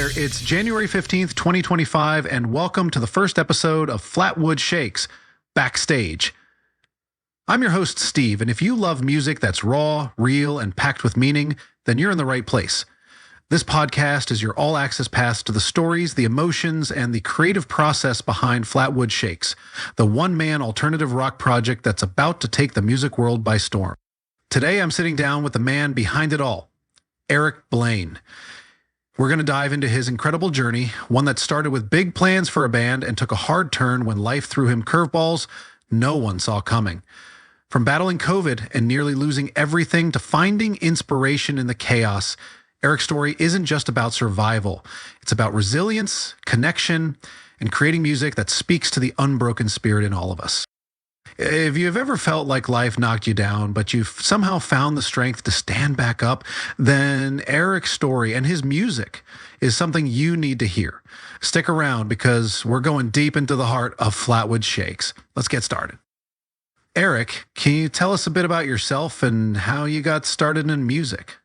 there, it's January 15th, 2025, and welcome to the first episode of Flatwood Shakes, Backstage. I'm your host, Steve, and if you love music that's raw, real, and packed with meaning, then you're in the right place. This podcast is your all-access pass to the stories, the emotions, and the creative process behind Flatwood Shakes, the one-man alternative rock project that's about to take the music world by storm. Today, I'm sitting down with the man behind it all, Eric Blaine. We're going to dive into his incredible journey, one that started with big plans for a band and took a hard turn when life threw him curveballs no one saw coming. From battling COVID and nearly losing everything to finding inspiration in the chaos, Eric's story isn't just about survival. It's about resilience, connection, and creating music that speaks to the unbroken spirit in all of us. If you've ever felt like life knocked you down, but you've somehow found the strength to stand back up, then Eric's story and his music is something you need to hear. Stick around because we're going deep into the heart of Flatwood Shakes. Let's get started. Eric, can you tell us a bit about yourself and how you got started in music?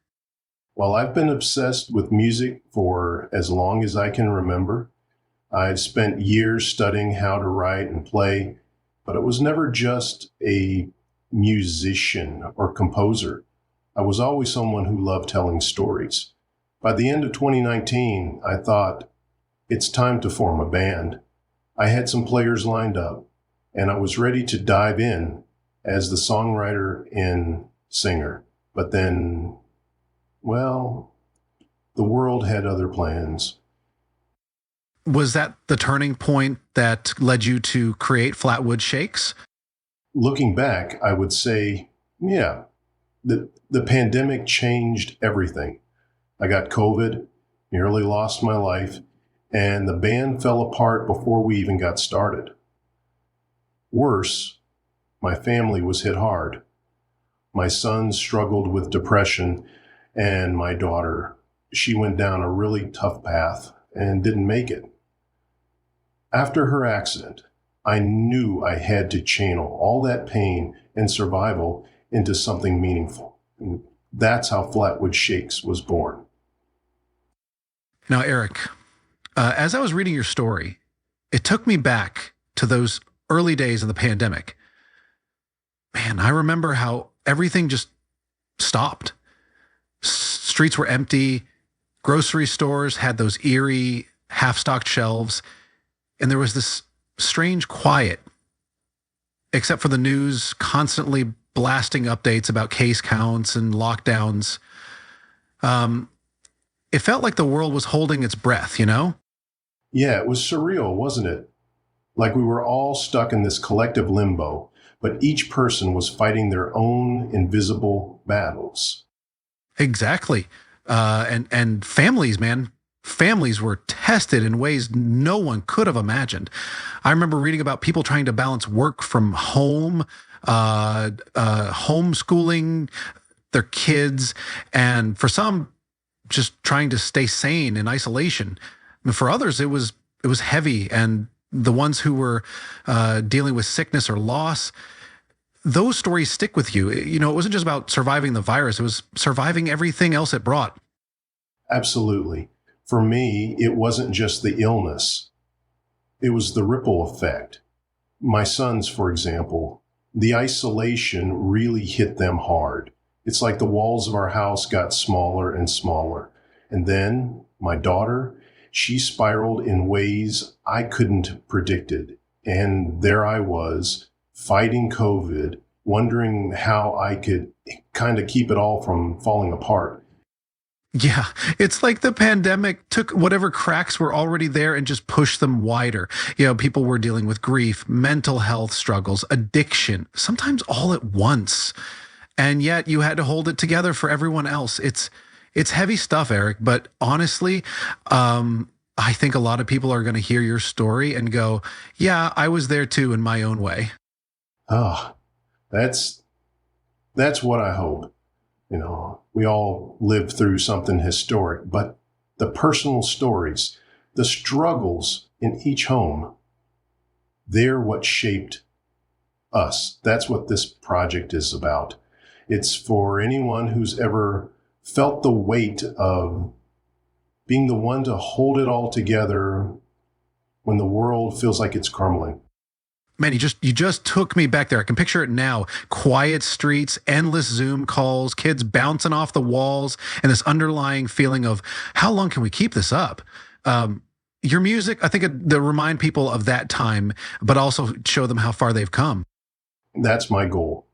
Well, I've been obsessed with music for as long as I can remember. I've spent years studying how to write and play, but it was never just a musician or composer. I was always someone who loved telling stories. By the end of 2019, I thought, it's time to form a band. I had some players lined up, and I was ready to dive in as the songwriter and singer. But then, well, the world had other plans. Was that the turning point that led you to create Flatwood Shakes? Looking back, I would say, yeah, the pandemic changed everything. I got COVID, nearly lost my life, and the band fell apart before we even got started. Worse, my family was hit hard. My son struggled with depression, and my daughter, she went down a really tough path and didn't make it. After her accident, I knew I had to channel all that pain and survival into something meaningful. And that's how Flatwood Shakes was born. Now, Eric, as I was reading your story, it took me back to those early days of the pandemic. Man, I remember how everything just stopped. Streets were empty. Grocery stores had those eerie, half-stocked shelves. And there was this strange quiet, except for the news constantly blasting updates about case counts and lockdowns. It felt like the world was holding its breath, you know? Yeah, it was surreal, wasn't it? Like we were all stuck in this collective limbo, but each person was fighting their own invisible battles. Exactly. And families, man. Families were tested in ways no one could have imagined. I remember reading about people trying to balance work from home, homeschooling their kids, and for some, just trying to stay sane in isolation. And for others, it was heavy, and the ones who were dealing with sickness or loss, those stories stick with you. You know, it wasn't just about surviving the virus; it was surviving everything else it brought. Absolutely. For me, it wasn't just the illness. It was the ripple effect. My sons, for example, the isolation really hit them hard. It's like the walls of our house got smaller and smaller. And then my daughter, she spiraled in ways I couldn't predicted. And there I was, fighting COVID, wondering how I could kind of keep it all from falling apart. Yeah, it's like the pandemic took whatever cracks were already there and just pushed them wider. You know, people were dealing with grief, mental health struggles, addiction, sometimes all at once. And yet you had to hold it together for everyone else. It's heavy stuff, Eric, but honestly, I think a lot of people are going to hear your story and go, yeah, I was there too in my own way. Oh, that's what I hope. You know, we all lived through something historic, but the personal stories, the struggles in each home, they're what shaped us. That's what this project is about. It's for anyone who's ever felt the weight of being the one to hold it all together when the world feels like it's crumbling. Man, you just took me back there. I can picture it now. Quiet streets, endless Zoom calls, kids bouncing off the walls, and this underlying feeling of how long can we keep this up? Your music, I think they remind people of that time, but also show them how far they've come. That's my goal.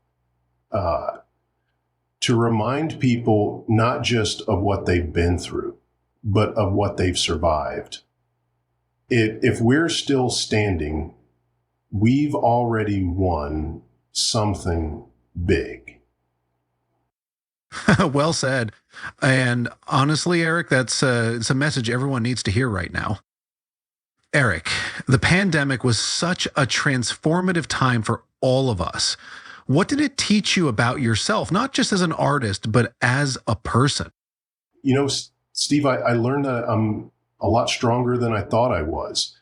To remind people not just of what they've been through, but of what they've survived. If we're still standing, we've already won something big. Well said. And honestly, Eric, it's a message everyone needs to hear right now. Eric, the pandemic was such a transformative time for all of us. What did it teach you about yourself, not just as an artist, but as a person? You know, Steve, I learned that I'm a lot stronger than I thought I was.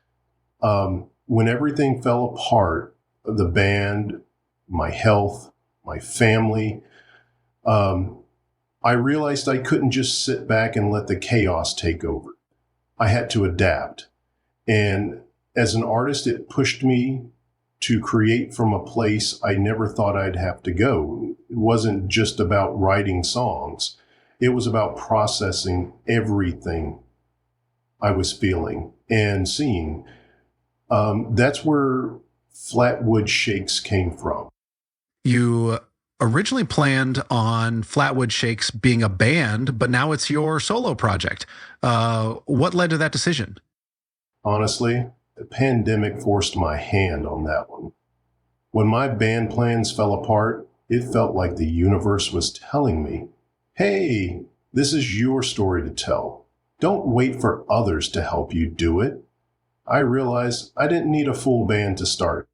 When everything fell apart, the band, my health, my family, I realized I couldn't just sit back and let the chaos take over. I had to adapt. And as an artist, it pushed me to create from a place I never thought I'd have to go. It wasn't just about writing songs. It was about processing everything I was feeling and seeing. That's where Flatwood Shakes came from. You originally planned on Flatwood Shakes being a band, but now it's your solo project. What led to that decision? Honestly, the pandemic forced my hand on that one. When my band plans fell apart, it felt like the universe was telling me, hey, this is your story to tell. Don't wait for others to help you do it. I realized I didn't need a full band to start.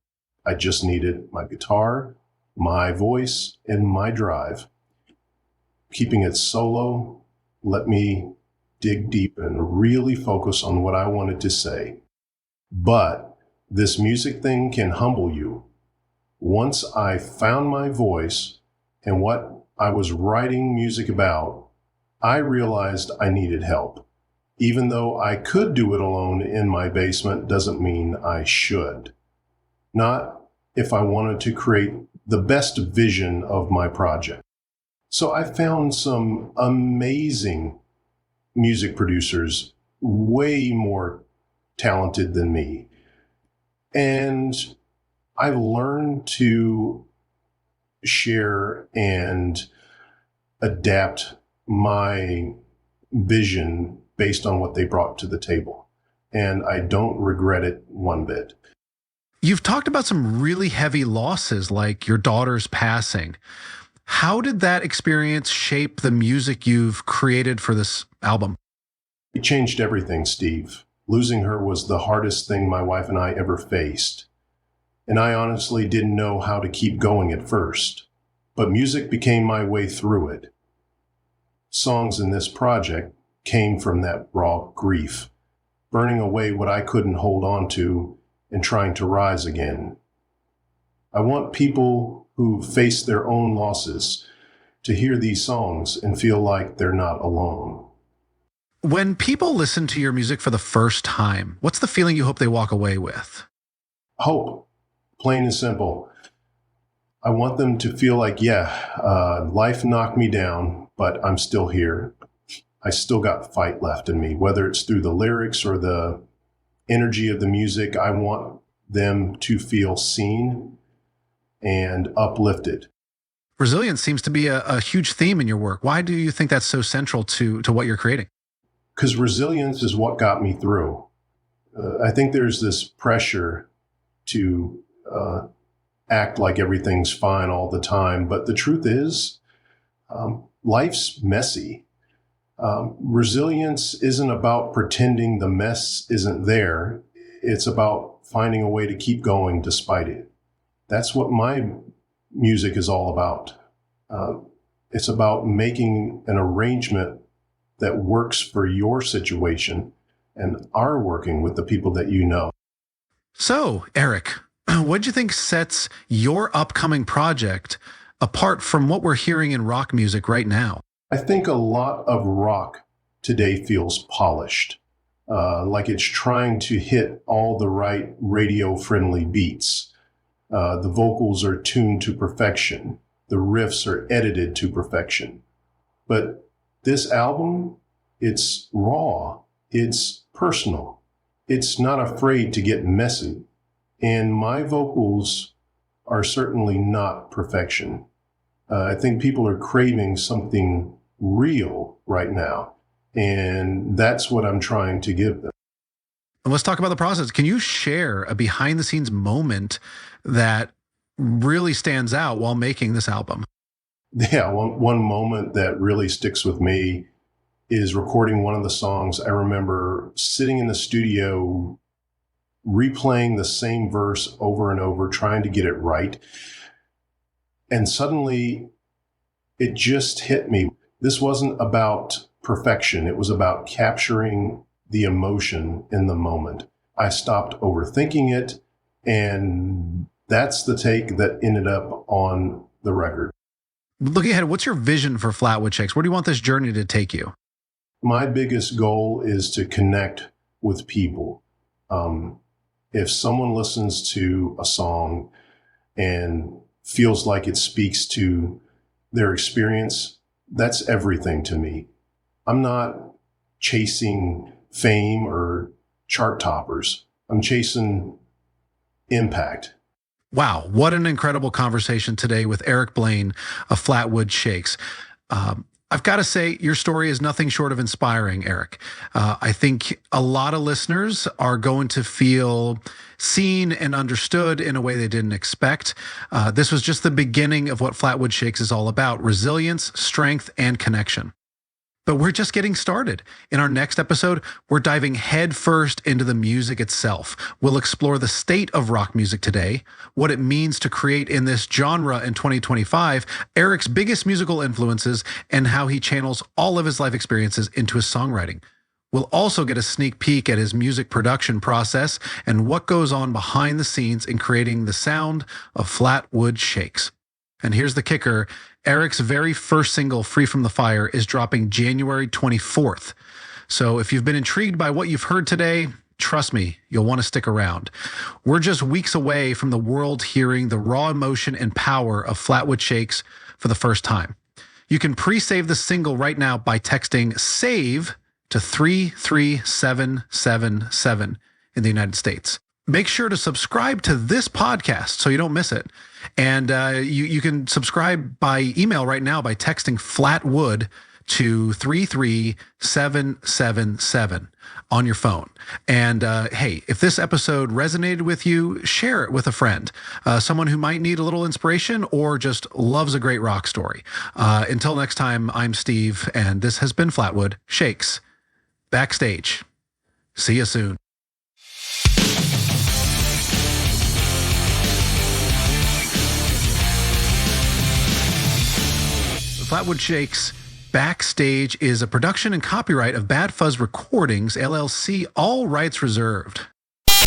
I just needed my guitar, my voice, and my drive. Keeping it solo let me dig deep and really focus on what I wanted to say. But this music thing can humble you. Once I found my voice and what I was writing music about, I realized I needed help. Even though I could do it alone in my basement doesn't mean I should. Not if I wanted to create the best vision of my project. So I found some amazing music producers, way more talented than me. And I learned to share and adapt my vision based on what they brought to the table. And I don't regret it one bit. You've talked about some really heavy losses, like your daughter's passing. How did that experience shape the music you've created for this album? It changed everything, Steve. Losing her was the hardest thing my wife and I ever faced. And I honestly didn't know how to keep going at first. But music became my way through it. Songs in this project came from that raw grief, burning away what I couldn't hold on to and trying to rise again. I want people who face their own losses to hear these songs and feel like they're not alone. When people listen to your music for the first time, what's the feeling you hope they walk away with? Hope, plain and simple. I want them to feel like, life knocked me down, but I'm still here. I still got fight left in me, whether it's through the lyrics or the energy of the music. I want them to feel seen and uplifted. Resilience seems to be a huge theme in your work. Why do you think that's so central to what you're creating? Because resilience is what got me through. I think there's this pressure to act like everything's fine all the time. But the truth is, life's messy. Resilience isn't about pretending the mess isn't there. It's about finding a way to keep going despite it. That's what my music is all about. It's about making an arrangement that works for your situation and are working with the people that you know. So, Eric, what do you think sets your upcoming project apart from what we're hearing in rock music right now? I think a lot of rock today feels polished, like it's trying to hit all the right radio-friendly beats. The vocals are tuned to perfection. The riffs are edited to perfection. But this album, it's raw. It's personal. It's not afraid to get messy. And my vocals are certainly not perfection. I think people are craving something real right now. And that's what I'm trying to give them. And let's talk about the process. Can you share a behind the scenes moment that really stands out while making this album? Yeah, one moment that really sticks with me is recording one of the songs. I remember sitting in the studio, replaying the same verse over and over, trying to get it right. And suddenly it just hit me. This wasn't about perfection. It was about capturing the emotion in the moment. I stopped overthinking it, and that's the take that ended up on the record. Looking ahead, what's your vision for Flatwood Shakes? Where do you want this journey to take you? My biggest goal is to connect with people. If someone listens to a song and feels like it speaks to their experience, that's everything to me. I'm not chasing fame or chart toppers. I'm chasing impact. Wow, what an incredible conversation today with Eric Blaine of Flatwood Shakes. I've got to say, your story is nothing short of inspiring, Eric. I think a lot of listeners are going to feel seen and understood in a way they didn't expect. This was just the beginning of what Flatwood Shakes is all about: resilience, strength, and connection. But we're just getting started. In our next episode, we're diving headfirst into the music itself. We'll explore the state of rock music today, what it means to create in this genre in 2025, Eric's biggest musical influences, and how he channels all of his life experiences into his songwriting. We'll also get a sneak peek at his music production process and what goes on behind the scenes in creating the sound of Flatwood Shakes. And here's the kicker: Eric's very first single, Free From the Fire, is dropping January 24th. So if you've been intrigued by what you've heard today, trust me, you'll want to stick around. We're just weeks away from the world hearing the raw emotion and power of Flatwood Shakes for the first time. You can pre-save the single right now by texting SAVE to 33777 in the United States. Make sure to subscribe to this podcast so you don't miss it. And you can subscribe by email right now by texting Flatwood to 33777 on your phone. And hey, if this episode resonated with you, share it with a friend, someone who might need a little inspiration or just loves a great rock story. Until next time, I'm Steve, and this has been Flatwood Shakes Backstage. See you soon. Flatwood Shakes Backstage is a production and copyright of Bad Fuzz Recordings, LLC, all rights reserved.